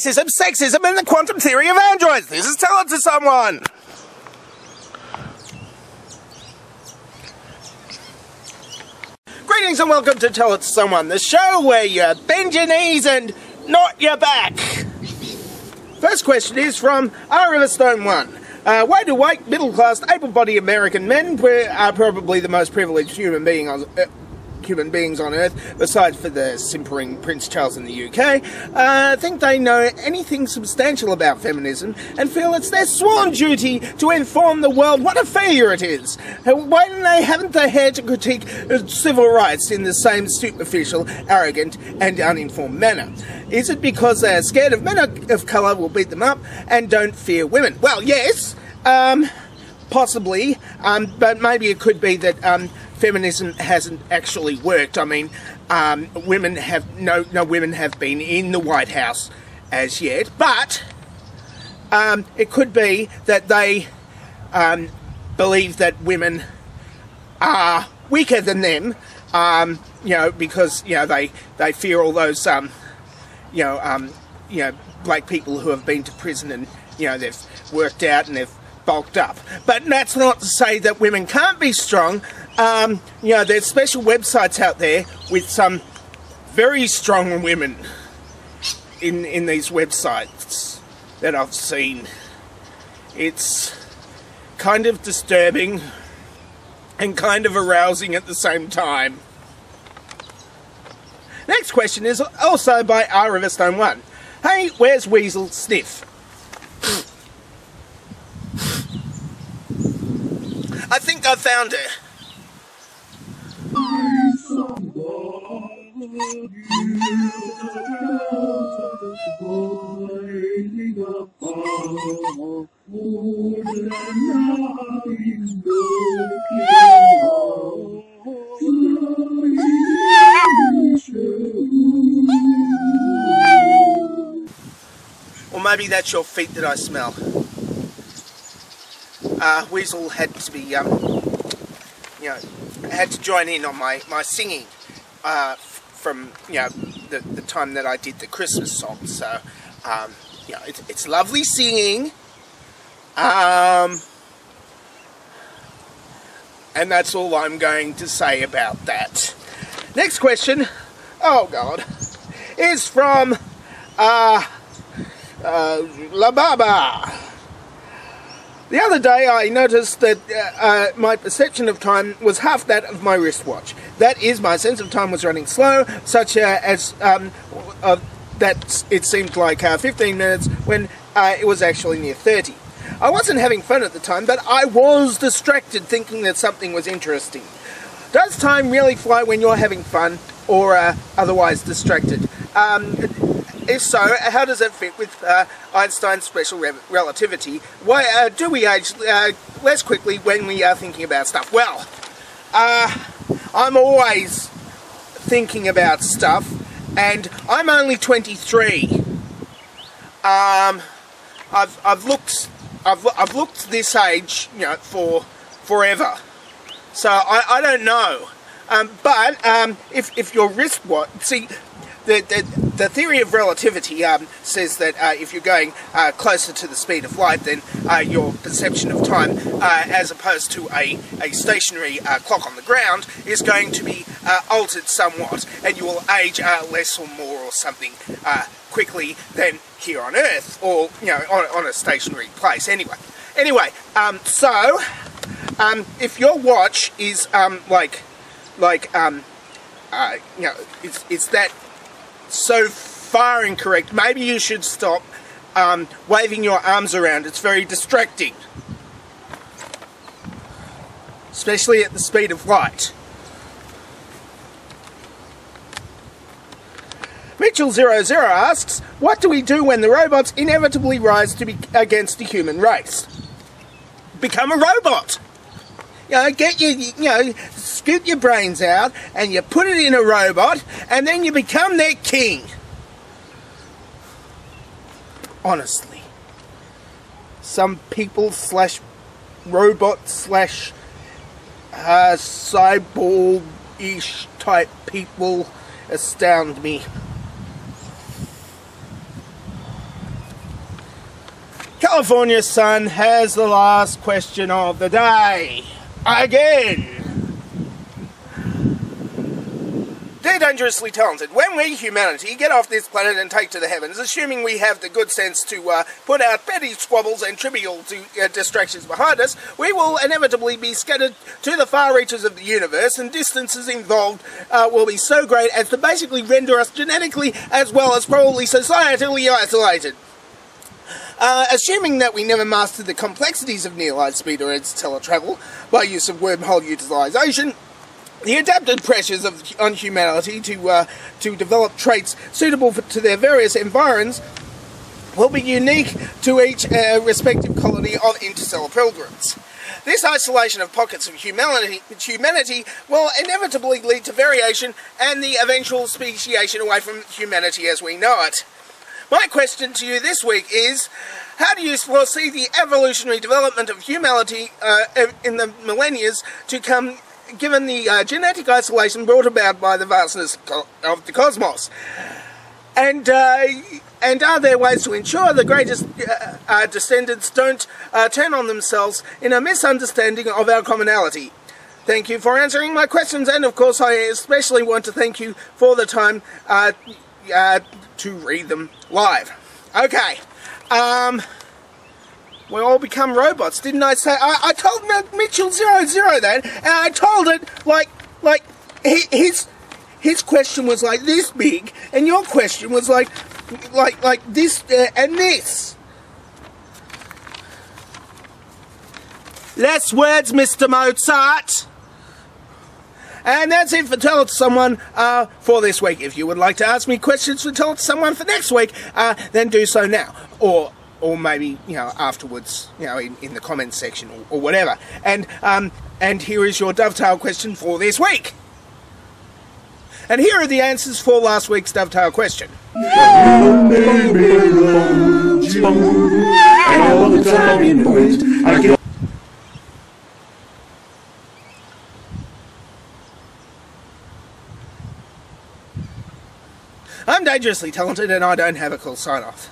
racism, sexism, and the quantum theory of androids. This is Tell It to Someone. Greetings and welcome to Tell It to Someone, the show where you bend your knees and not your back. First question is from R. Riverstone 1. Why do white, middle-class, able-bodied American men are probably the most privileged human beings on Earth, besides for the simpering Prince Charles in the UK, think they know anything substantial about feminism and feel it's their sworn duty to inform the world what a failure it is? Why haven't they had to critique civil rights in the same superficial, arrogant and uninformed manner? Is it because they are scared of men of colour will beat them up and don't fear women? Well, yes, possibly, but maybe it could be that feminism hasn't actually worked. I mean, women have no women have been in the White House as yet, but it could be that they believe that women are weaker than them, because they fear all those black people who have been to prison and they've worked out and they've bulked up. But that's not to say that women can't be strong. There's special websites out there with some very strong women in these websites that I've seen. It's kind of disturbing and kind of arousing at the same time. Next question is also by R. Riverstone 1. Hey, where's Weasel Sniff? I think I found her. Or maybe that's your feet that I smell. Weasel had to be, had to join in on my singing from, the time that I did the Christmas song. So, it's lovely singing. And that's all I'm going to say about that. Next question, oh God, is from La Baba. The other day I noticed that my perception of time was half that of my wristwatch. That is, my sense of time was running slow, such as that it seemed like 15 minutes when it was actually near 30. I wasn't having fun at the time, but I was distracted thinking that something was interesting. Does time really fly when you're having fun or otherwise distracted? If so, how does that fit with Einstein's special relativity? Why do we age less quickly when we are thinking about stuff? Well, I'm always thinking about stuff, and I'm only 23. I've looked this age, for forever. So I don't know. But if your wristwatch, see. The theory of relativity says that if you're going closer to the speed of light, then your perception of time, as opposed to a stationary clock on the ground, is going to be altered somewhat, and you will age less or more or something quickly than here on Earth, or on a stationary place. Anyway, so if your watch is it's that so far incorrect, maybe you should stop waving your arms around. It's very distracting, especially at the speed of light. Mitchell00 asks, what do we do when the robots inevitably rise to be against the human race? Become a robot. Get your, scoop your brains out and you put it in a robot and then you become their king. Honestly. Some people / robot / cyborg-ish type people astound me. California Sun has the last question of the day. Again. Dear Dangerously Talented, when we, humanity, get off this planet and take to the heavens, assuming we have the good sense to put our petty squabbles and trivial distractions behind us, we will inevitably be scattered to the far reaches of the universe, and distances involved will be so great as to basically render us genetically as well as probably societally isolated. Assuming that we never mastered the complexities of near-light speed or interstellar travel by use of wormhole utilization, the adapted pressures on humanity to develop traits suitable to their various environs will be unique to each respective colony of interstellar pilgrims. This isolation of pockets of humanity will inevitably lead to variation and the eventual speciation away from humanity as we know it. My question to you this week is, how do you foresee the evolutionary development of humanity in the millennia to come, given the genetic isolation brought about by the vastness of the cosmos? And are there ways to ensure the greatest descendants don't turn on themselves in a misunderstanding of our commonality? Thank you for answering my questions, and of course I especially want to thank you for the time to read them live. Okay, we'll all become robots, didn't I say? I told Mitchell 00 that, and I told it like his question was like this big, and your question was like this and this. Less words, Mr. Mozart. And that's it for Tell It to Someone for this week. If you would like to ask me questions for Tell It to Someone for next week, then do so now. Or maybe, afterwards, in the comments section or whatever. And here is your dovetail question for this week. And here are the answers for last week's dovetail question. I'm dangerously talented and I don't have a cool sign-off.